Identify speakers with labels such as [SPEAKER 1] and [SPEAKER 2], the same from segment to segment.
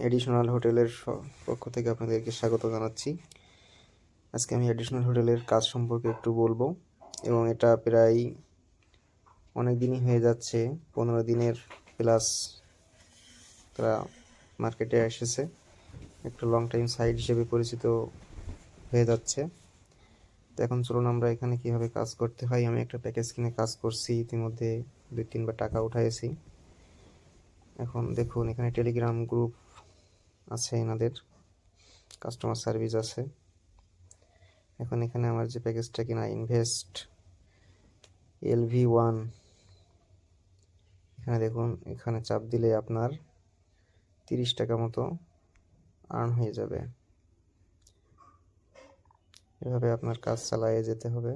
[SPEAKER 1] Additional হোটেলের পক্ষ থেকে আপনাদেরকে স্বাগত জানাচ্ছি। আজকে আমি এডিশনাল হোটেলের কাজ সম্পর্কে একটু বলবো, এবং এটা প্রায় অনেক দিনই হয়ে যাচ্ছে, 15 দিনের প্লাস তারা মার্কেটে এসেছে, একটু লং টাইম সাইট হিসেবে পরিচিত হয়ে যাচ্ছে। তো এখন চলুন আমরা এখানে কিভাবে কাজ করতে হয়। আমি একটা প্যাকেজ কিনে কাজ করছি, ইতিমধ্যে 2-3বার টাকা উঠাইছি। এখন দেখুন, এখানে টেলিগ্রাম গ্রুপ আছে, এনাদের কাস্টমার সার্ভিস আছে। এখন এখানে আমার যে প্যাকেজটা কিনা ইনভেস্ট LV1, এখানে দেখুন, এখানে চাপ দিলে আপনার 30 টাকা মতো আর্ন হয়ে যাবে। এভাবে আপনার কাজ চালিয়ে যেতে হবে।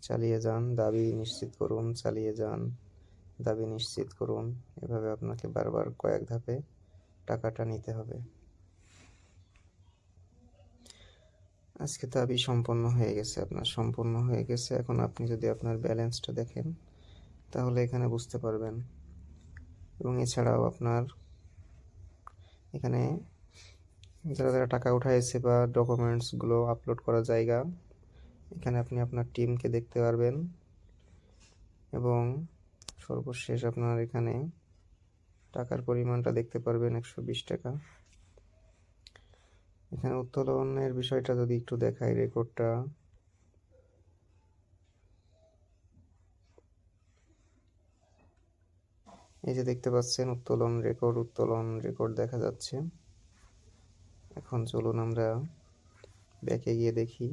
[SPEAKER 1] চালিয়ে যান, দাবি নিশ্চিত করুন, চালিয়ে যান, দাবি নিশ্চিত করুন। এভাবে আপনাকে বারবার কয়েক ধাপে টাকাটা নিতে হবে। আজকে দাবি সম্পন্ন হয়ে গেছে, আপনার সম্পন্ন হয়ে গেছে। এখন আপনি যদি আপনার ব্যালেন্সটা দেখেন তাহলে এখানে বুঝতে পারবেন। এবং এছাড়াও আপনার এখানে যারা যারা টাকা উঠাইছে বা ডকুমেন্টসগুলো আপলোড করা জায়গা, এখানে আপনি আপনার টিমকে দেখতে পারবেন। এবং সর্বশেষ আপনার এখানে টাকার পরিমাণটা দেখতে পারবেন, 120 টাকা। এখানে উত্তোলনের বিষয়টা যদি একটু দেখাই, রেকর্ডটা এই যে দেখতে পাচ্ছেন, উত্তোলন রেকর্ড দেখা যাচ্ছে। এখন চলুন আমরা ব্যাকে গিয়ে দেখি।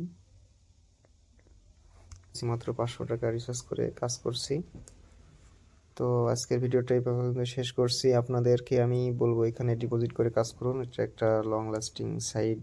[SPEAKER 1] মাত্র 500 টাকা রিচার্জ করে কাজ করছি। তো আজকের ভিডিওটা এই পর্যন্ত শেষ করছি। আপনাদেরকে আমি বলবো, এখানে ডিপোজিট করে কাজ করুন। এটা একটা লং লাস্টিং সাইট